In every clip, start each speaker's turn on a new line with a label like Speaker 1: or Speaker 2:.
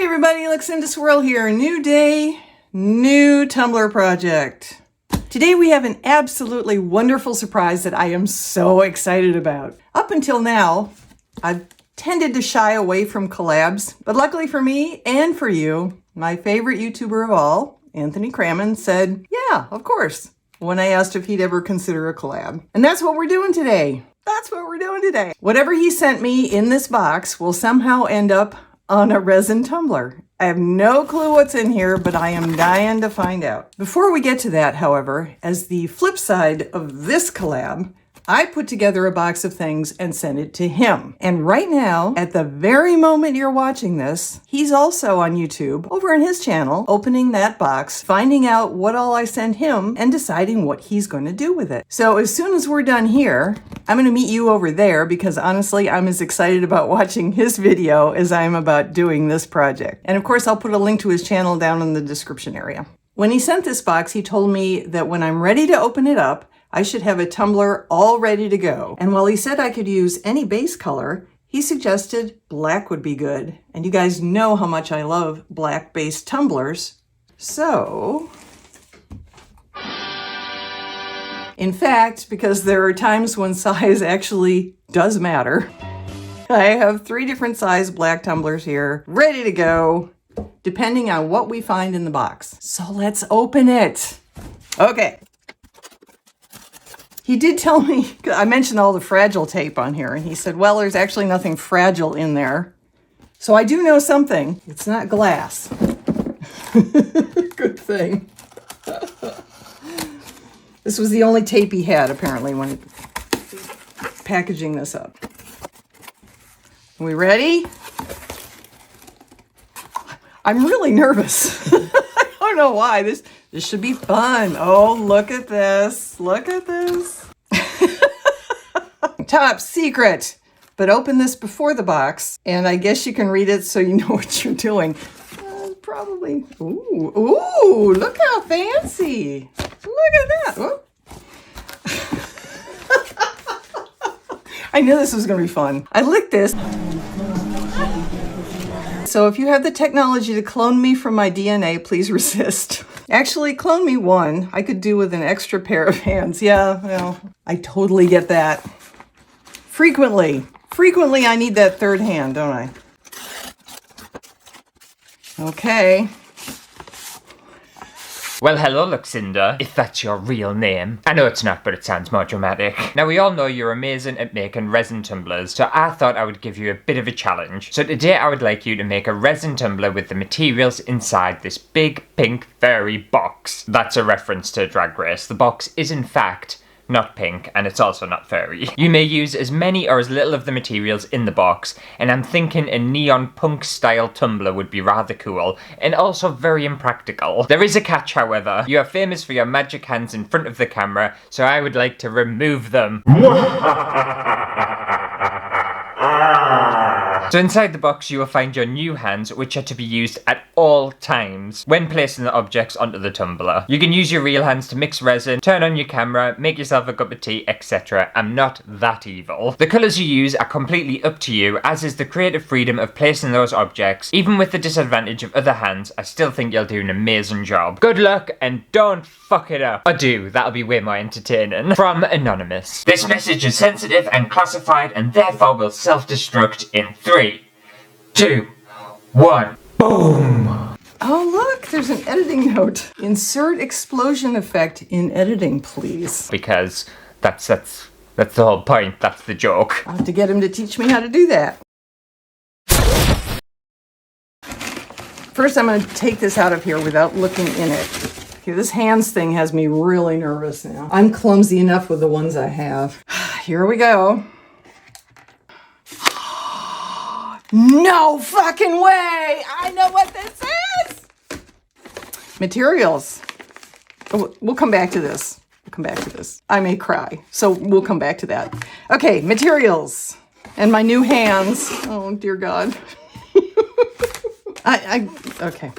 Speaker 1: everybody, Luxinda Swirl here. New day, new tumbler project. Today we have an absolutely wonderful surprise that I am so excited about. Up until now, I've tended to shy away from collabs, but luckily for me and for you, my favorite YouTuber of all, Anthony Crammen, said, yeah, of course, when I asked if he'd ever consider a collab. And that's what we're doing today. Whatever he sent me in this box will somehow end up on a resin tumbler. I have no clue what's in here, but I am dying to find out. Before we get to that, however, as the flip side of this collab, I put together a box of things and sent it to him. And right now, at the very moment you're watching this, he's also on YouTube, over on his channel, opening that box, finding out what all I sent him, and deciding what he's going to do with it. So as soon as we're done here, I'm going to meet you over there because honestly, I'm as excited about watching his video as I am about doing this project. And of course, I'll put a link to his channel down in the description area. When he sent this box, he told me that when I'm ready to open it up, I should have a tumbler all ready to go. And while he said I could use any base color, he suggested black would be good. And you guys know how much I love black-based tumblers. So, in fact, because there are times when size actually does matter, I have 3 different size black tumblers here, ready to go, depending on what we find in the box. So let's open it. Okay. He did tell me, I mentioned all the fragile tape on here, and he said, well, there's actually nothing fragile in there. So I do know something. It's not glass. Good thing. This was the only tape he had, apparently, when packaging this up. Are we ready? I'm really nervous. I don't know why. This should be fun. Oh, look at this. Look at this. Top secret. But open this before the box, and I guess you can read it so you know what you're doing. Probably. Ooh, look how fancy. Look at that. Whoop. I knew this was going to be fun. I licked this. So if you have the technology to clone me from my DNA, please resist. Actually, clone me one. I could do with an extra pair of hands. Yeah, well, I totally get that. Frequently I need that third hand, don't I? Okay.
Speaker 2: Well, hello, Luxinda, if that's your real name. I know it's not, but it sounds more dramatic. Now, we all know you're amazing at making resin tumblers, so I thought I would give you a bit of a challenge. So today I would like you to make a resin tumbler with the materials inside this big pink furry box. That's a reference to Drag Race. The box is, in fact, not pink, and it's also not furry. You may use as many or as little of the materials in the box, and I'm thinking a neon punk style tumbler would be rather cool, and also very impractical. There is a catch, however. You are famous for your magic hands in front of the camera, so I would like to remove them. So inside the box you will find your new hands, which are to be used at all times when placing the objects onto the tumbler. You can use your real hands to mix resin, turn on your camera, make yourself a cup of tea, etc. I'm not that evil. The colours you use are completely up to you, as is the creative freedom of placing those objects. Even with the disadvantage of other hands, I still think you'll do an amazing job. Good luck, and don't fuck it up. Or do, that'll be way more entertaining. From Anonymous. This message is sensitive and classified, and therefore will self-destruct in 3, 2, 1. Boom!
Speaker 1: Oh, look, there's an editing note. Insert explosion effect in editing, please.
Speaker 2: Because that's the whole point. That's the joke.
Speaker 1: I'll have to get him to teach me how to do that. First, I'm going to take this out of here without looking in it. Okay, this hands thing has me really nervous now. I'm clumsy enough with the ones I have. Here we go. No fucking way! I know what this is! Materials. We'll come back to this. I may cry, so we'll come back to that. Okay, materials. And my new hands. Oh, dear God. Okay.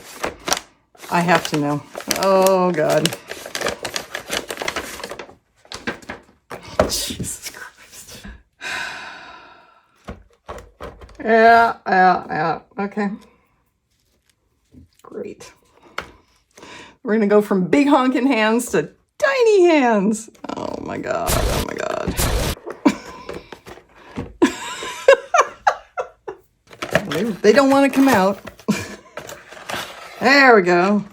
Speaker 1: I have to know. Oh, God. Jesus Christ. Yeah, okay. wait. We're gonna go from big honking hands to tiny hands. Oh my God, oh my God. They don't want to come out. There we go.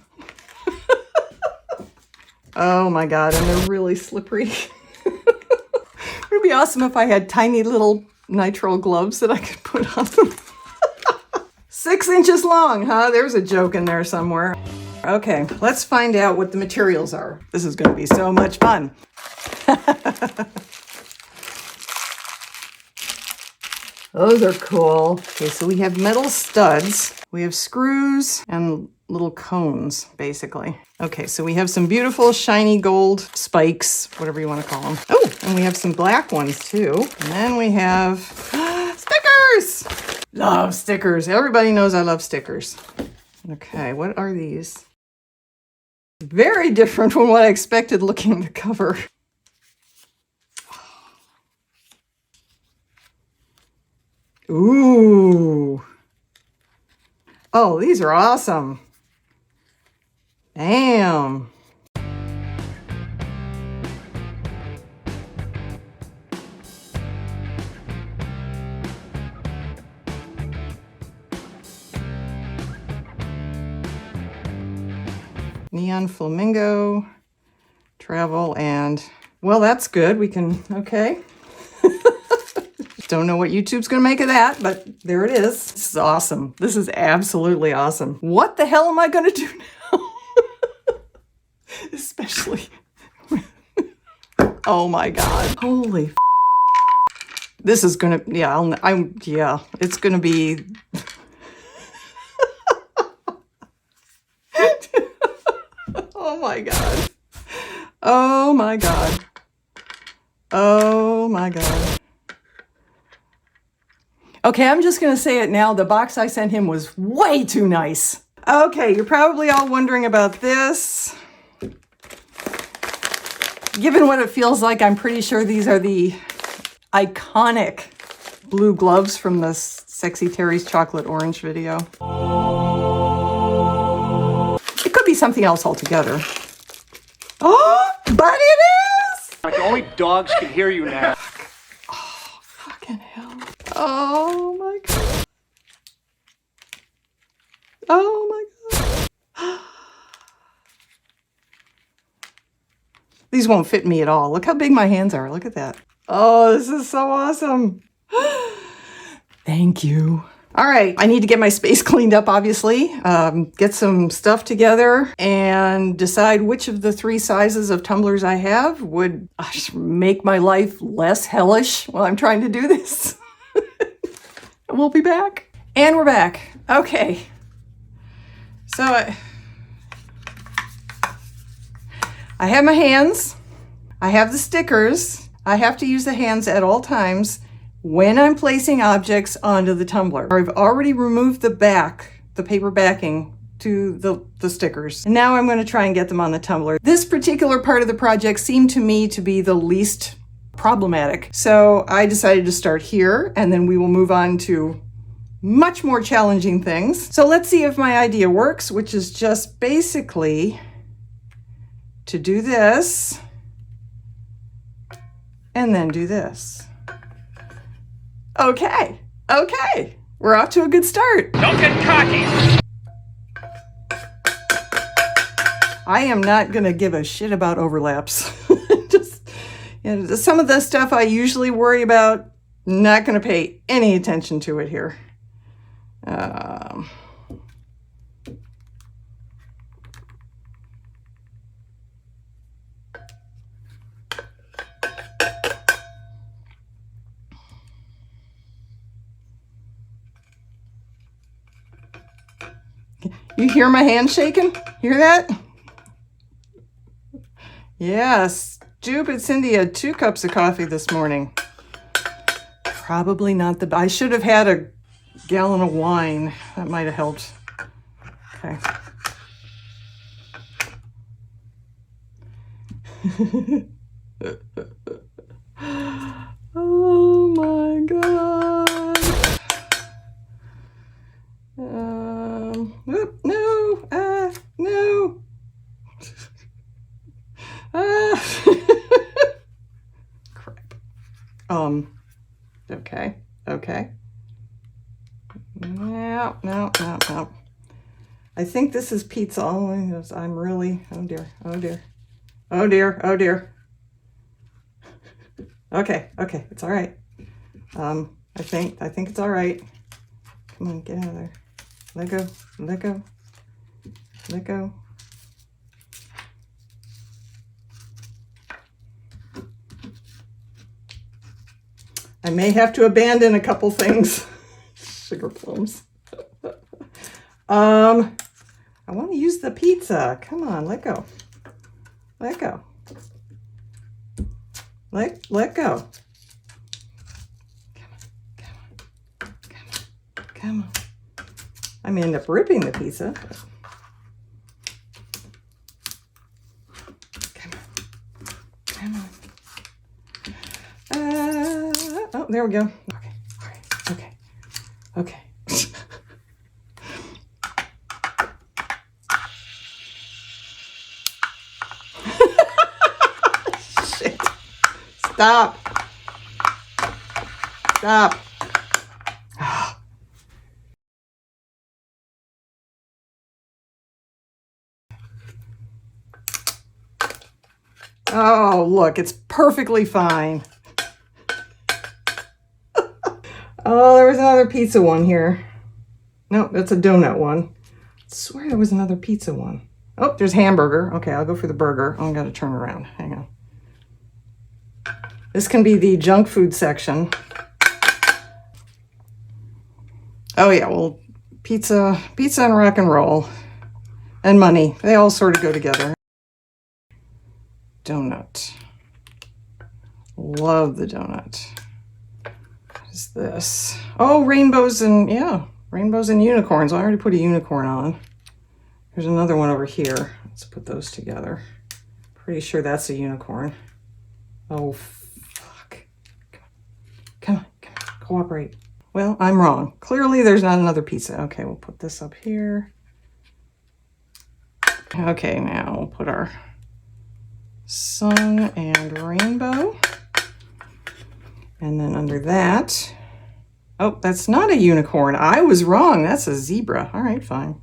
Speaker 1: Oh my God, and they're really slippery. It would be awesome if I had tiny little nitrile gloves that I could put on them. 6 inches long, huh? There's a joke in there somewhere. Okay, let's find out what the materials are. This is going to be so much fun. Those are cool. Okay, so we have metal studs. We have screws and little cones, basically. Okay, so we have some beautiful shiny gold spikes, whatever you want to call them. Oh, and we have some black ones too. And then we have stickers. Love stickers. Everybody knows I love stickers. Okay, what are these? Very different from what I expected looking at the cover. Ooh. Oh, these are awesome. Damn. Neon flamingo, travel, and, well, that's good. We can, okay. Don't know what YouTube's going to make of that, but there it is. This is awesome. This is absolutely awesome. What the hell am I going to do now? Especially. Oh my God. Holy. This is going to, yeah, it's going to be. Oh my God. Oh my God. Oh my God. Okay, I'm just going to say it now. The box I sent him was way too nice. Okay, you're probably all wondering about this. Given what it feels like, I'm pretty sure these are the iconic blue gloves from the Sexy Terry's Chocolate Orange video. It could be something else altogether. Oh, but it is!
Speaker 3: Like only dogs can hear you now.
Speaker 1: Oh, fucking hell. Oh my God. Oh my God. These won't fit me at all. Look how big my hands are. Look at that. Oh, this is so awesome. Thank you. All right, I need to get my space cleaned up, obviously, get some stuff together, and decide which of the 3 sizes of tumblers I have would make my life less hellish while I'm trying to do this. We'll be back. And we're back. Okay. So I have my hands. I have the stickers. I have to use the hands at all times when I'm placing objects onto the tumbler. I've already removed the back, the paper backing to the stickers. And now I'm going to try and get them on the tumbler. This particular part of the project seemed to me to be the least problematic. So I decided to start here, and then we will move on to much more challenging things. So let's see if my idea works, which is just basically to do this and then do this. Okay, we're off to a good start.
Speaker 3: Don't get cocky!
Speaker 1: I am not gonna give a shit about overlaps. Just, you know, some of the stuff I usually worry about, not gonna pay any attention to it here. You hear my hand shaking? Hear that? Yeah, stupid Cindy had 2 cups of coffee this morning. Probably not the... I should have had a gallon of wine. That might have helped. Okay. Oh my God. Whoop, no. Okay, okay. No, no, no, no. I think this is pizza. Oh, I'm really, oh dear, oh dear. Oh dear, oh dear. Okay, okay, it's all right. I think it's all right. Come on, get out of there. Let go, let go, let go. I may have to abandon a couple things. Sugar plums. I want to use the pizza. Come on, let go. Let go. Let go. Come on. I may end up ripping the pizza. Come on. Come on. Oh, there we go. Okay. All right. Okay. Okay. Shit. Stop. Stop. Oh, look, it's perfectly fine. Oh, there was another pizza one here. No, that's a donut one. I swear there was another pizza one. Oh, there's hamburger. Okay, I'll go for the burger. Oh, I gotta turn around. Hang on. This can be the junk food section. Oh yeah, well, pizza and rock and roll and money, they all sort of go together. Donut. Love the donut. What is this? Oh, rainbows and, yeah, rainbows and unicorns. I already put a unicorn on. There's another one over here. Let's put those together. Pretty sure that's a unicorn. Oh, fuck. Come on, come on, cooperate. Well, I'm wrong. Clearly there's not another pizza. Okay, we'll put this up here. Okay, now we'll put our sun and rainbow. And then under that, oh, that's not a unicorn. I was wrong. That's a zebra. All right, fine.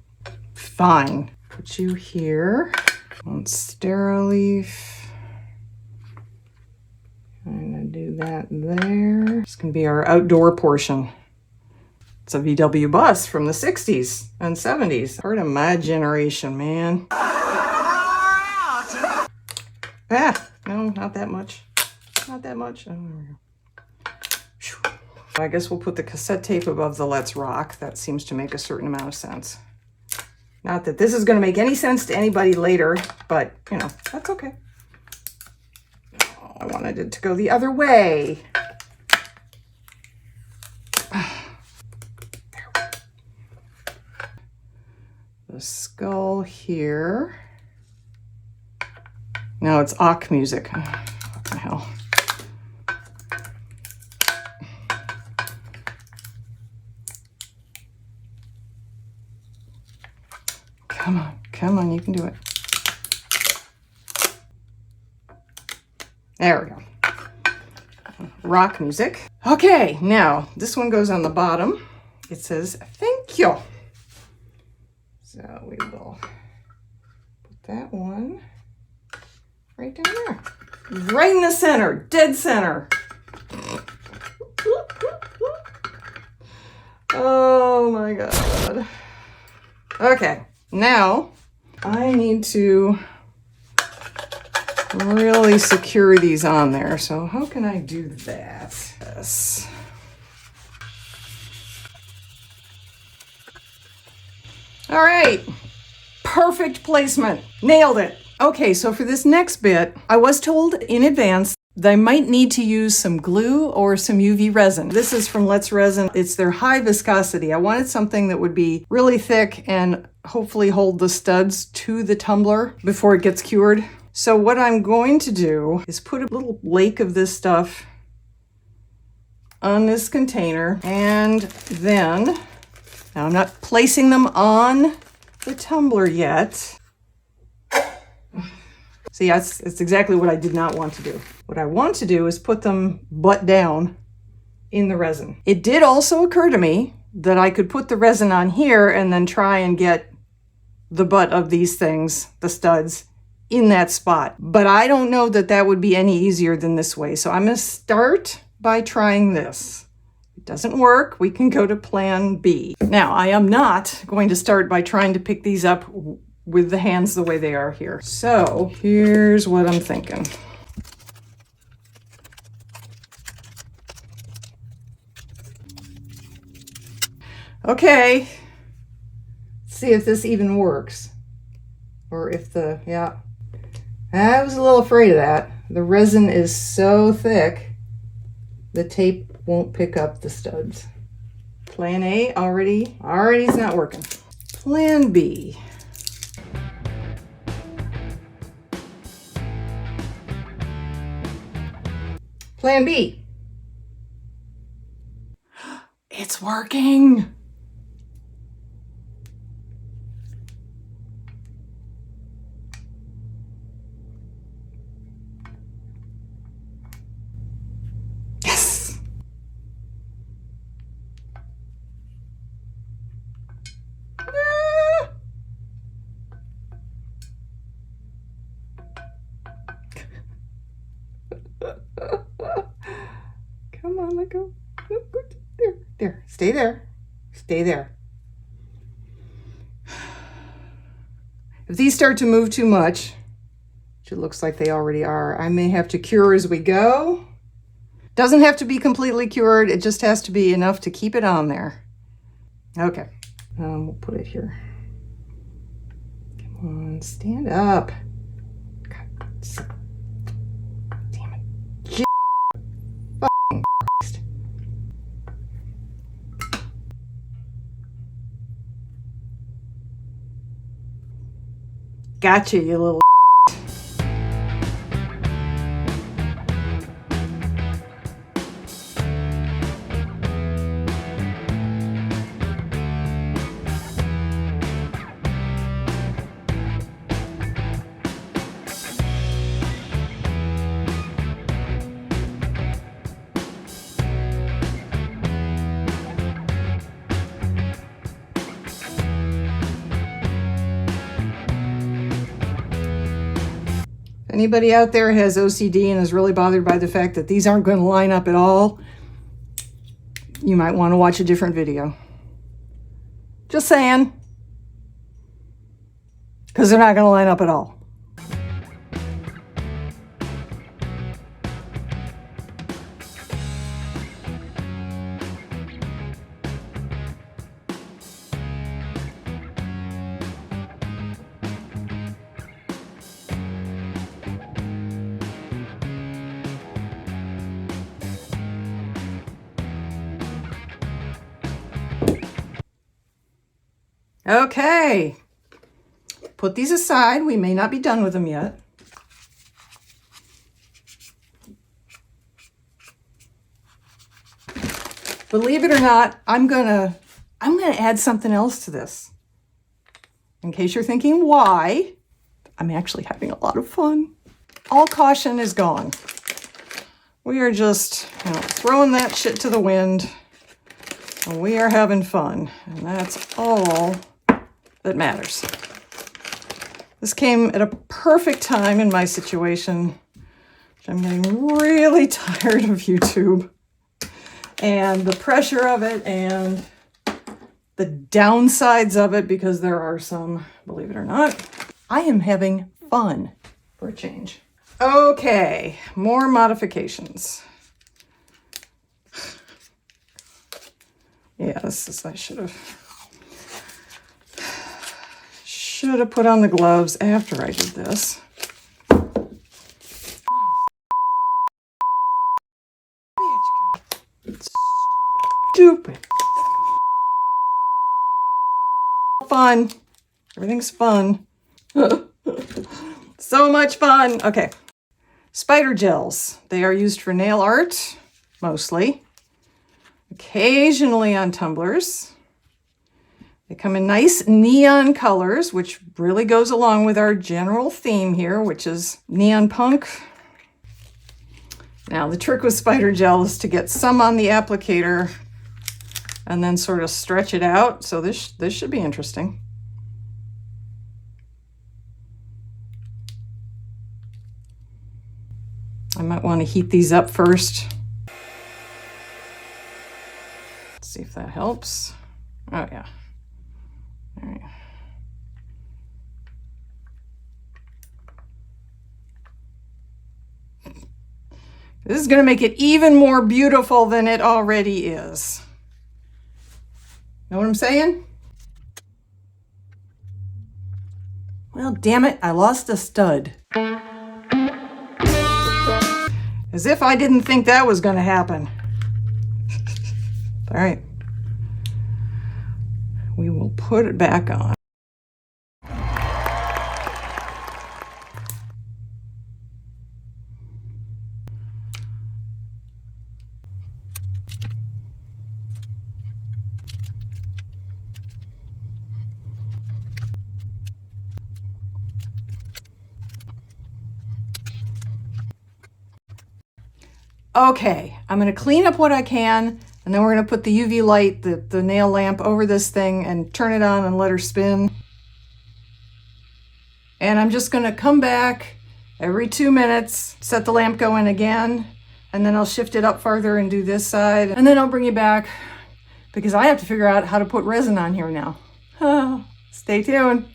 Speaker 1: Fine. Put you here. Monstera leaf. I'm gonna do that there. It's gonna be our outdoor portion. It's a VW bus from the 60s and 70s. Part of my generation, man. Ah, no, not that much. Not that much. Oh, there we go. I guess we'll put the cassette tape above the Let's Rock. That seems to make a certain amount of sense. Not that this is going to make any sense to anybody later, but, you know, that's okay. Oh, I wanted it to go the other way. The skull here. No, it's Ak music. Oh, what the hell? Come on, you can do it. There we go. Rock music. Okay, now this one goes on the bottom. It says, thank you. So we will put that one right down there. Right in the center, dead center. Oh my God. Okay, now I need to really secure these on there. So how can I do that? Yes. All right, perfect placement. Nailed it. Okay, so for this next bit, I was told in advance that I might need to use some glue or some UV resin. This is from Let's Resin. It's their high viscosity. I wanted something that would be really thick and hopefully hold the studs to the tumbler before it gets cured. So what I'm going to do is put a little lake of this stuff on this container, and then, now I'm not placing them on the tumbler yet. See, that's exactly what I did not want to do. What I want to do is put them butt down in the resin. It did also occur to me that I could put the resin on here and then try and get the butt of these things, the studs, in that spot. But I don't know that that would be any easier than this way. So I'm going to start by trying this. If it doesn't work, we can go to plan B. Now, I am not going to start by trying to pick these up with the hands the way they are here. So here's what I'm thinking. Okay, let's see if this even works. Or if yeah. I was a little afraid of that. The resin is so thick, the tape won't pick up the studs. Plan A already is not working. Plan B. Plan B. It's working. Yes. Ah. Come on, let go. There. Stay there. Stay there. If these start to move too much, which it looks like they already are, I may have to cure as we go. Doesn't have to be completely cured. It just has to be enough to keep it on there. Okay. We'll put it here. Come on, stand up. God, damn it. Fucking Christ. Gotcha, you little. Anybody out there has OCD and is really bothered by the fact that these aren't going to line up at all, you might want to watch a different video. Just saying. Because they're not going to line up at all. Okay, put these aside. We may not be done with them yet. Believe it or not, I'm gonna add something else to this. In case you're thinking why, I'm actually having a lot of fun. All caution is gone. We are just, throwing that shit to the wind, and we are having fun, and that's all that matters. This came at a perfect time in my situation. I'm getting really tired of YouTube and the pressure of it and the downsides of it, because there are some, believe it or not. I am having fun for a change. Okay, more modifications. Yeah, I should have put on the gloves after I did this. Stupid. Fun. Everything's fun. So much fun. Okay. Spider gels. They are used for nail art, mostly. Occasionally on tumblers. They come in nice neon colors, which really goes along with our general theme here, which is neon punk. Now, the trick with spider gel is to get some on the applicator and then sort of stretch it out. So this should be interesting. I might want to heat these up first. Let's see if that helps. Oh yeah. All right. This is going to make it even more beautiful than it already is. Know what I'm saying? Well, damn it, I lost a stud. As if I didn't think that was going to happen. All right. We will put it back on. Okay, I'm going to clean up what I can, and then we're going to put the UV light, the nail lamp, over this thing and turn it on and let her spin. And I'm just going to come back every 2 minutes, set the lamp going again, and then I'll shift it up farther and do this side. And then I'll bring you back because I have to figure out how to put resin on here now. Stay tuned.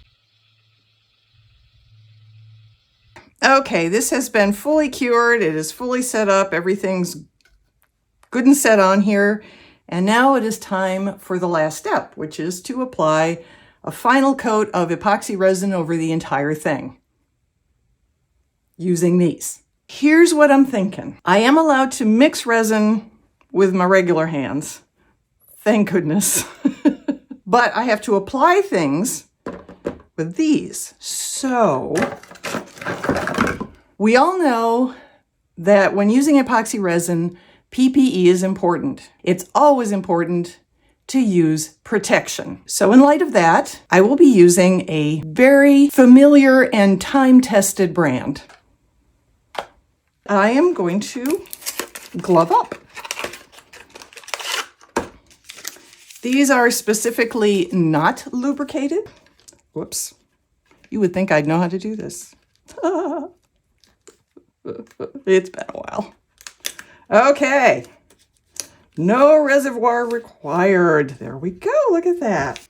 Speaker 1: Okay, this has been fully cured. It is fully set up. Everything's good and set on here. And now it is time for the last step, which is to apply a final coat of epoxy resin over the entire thing using these. Here's what I'm thinking. I am allowed to mix resin with my regular hands. Thank goodness. But I have to apply things with these. So we all know that when using epoxy resin, PPE is important. It's always important to use protection. So in light of that, I will be using a very familiar and time-tested brand. I am going to glove up. These are specifically not lubricated. Whoops. You would think I'd know how to do this. It's been a while. Okay. No reservoir required. There we go. Look at that.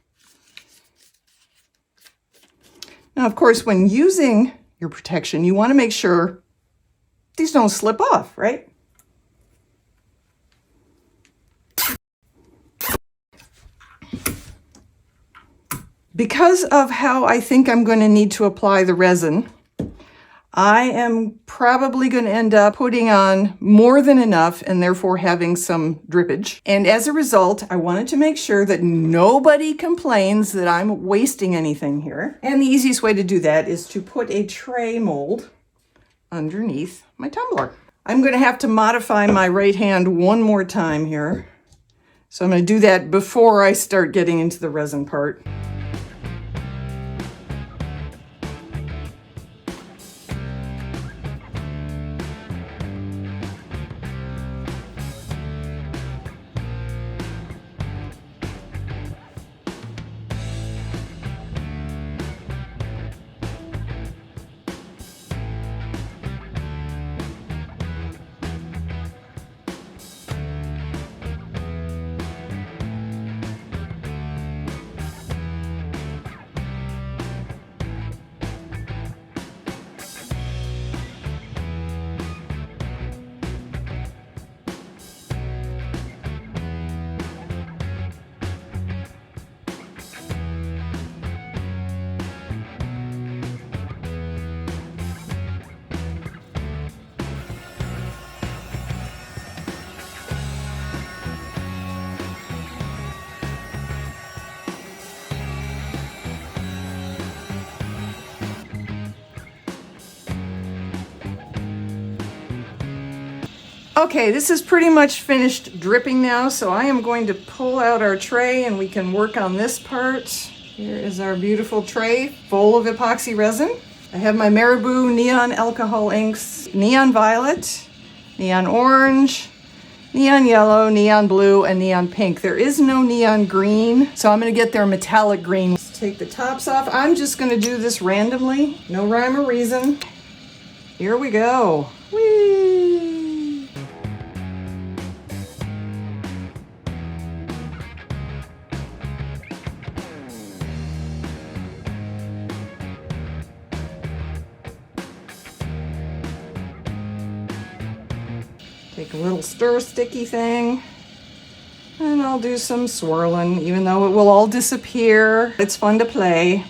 Speaker 1: Now, of course, when using your protection, you want to make sure these don't slip off, right? Because of how I think I'm going to need to apply the resin, I am probably going to end up putting on more than enough and therefore having some drippage. And as a result, I wanted to make sure that nobody complains that I'm wasting anything here. And the easiest way to do that is to put a tray mold underneath my tumbler. I'm going to have to modify my right hand one more time here. So I'm going to do that before I start getting into the resin part. Okay, this is pretty much finished dripping now, so I am going to pull out our tray and we can work on this part. Here is our beautiful tray full of epoxy resin. I have my Marabou neon alcohol inks, neon violet, neon orange, neon yellow, neon blue, and neon pink. There is no neon green, so I'm gonna get their metallic green. Let's take the tops off. I'm just gonna do this randomly, no rhyme or reason. Here we go. Whee! Take a little stir sticky thing, and I'll do some swirling, even though it will all disappear. It's fun to play.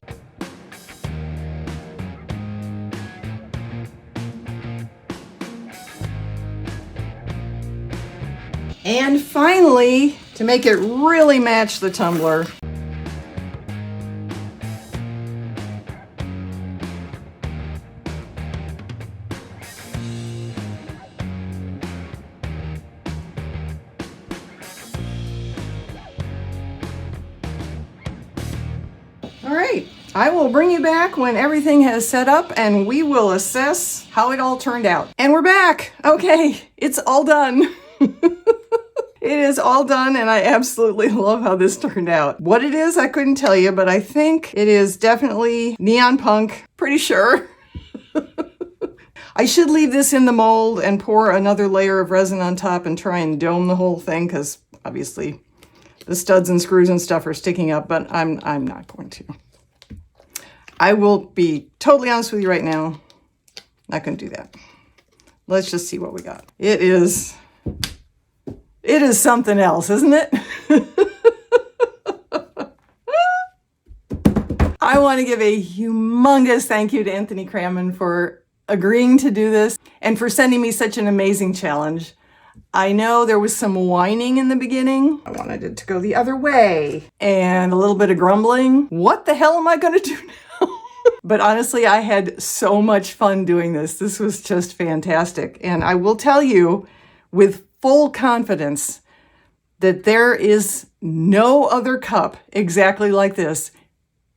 Speaker 1: And finally, to make it really match the tumbler, all right, I will bring you back when everything has set up and we will assess how it all turned out. And we're back. Okay, it's all done. It is all done and I absolutely love how this turned out. What it is, I couldn't tell you, but I think it is definitely neon punk, pretty sure. I should leave this in the mold and pour another layer of resin on top and try and dome the whole thing because obviously the studs and screws and stuff are sticking up, but I'm not going to. I will be totally honest with you right now. Not going to do that. Let's just see what we got. It is something else, isn't it? I want to give a humongous thank you to Anthony Crammen for agreeing to do this and for sending me such an amazing challenge. I know there was some whining in the beginning. I wanted it to go the other way and a little bit of grumbling. What the hell am I going to do now? But honestly, I had so much fun doing this. This was just fantastic. And I will tell you with full confidence that there is no other cup exactly like this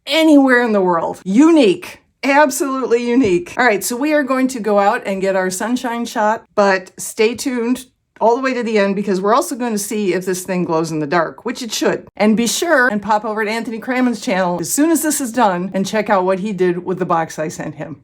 Speaker 1: anywhere in the world. Unique. Absolutely unique. All right, so we are going to go out and get our sunshine shot, but stay tuned all the way to the end because we're also going to see if this thing glows in the dark, which it should. And be sure and pop over to Anthony Crammen's channel as soon as this is done and check out what he did with the box I sent him.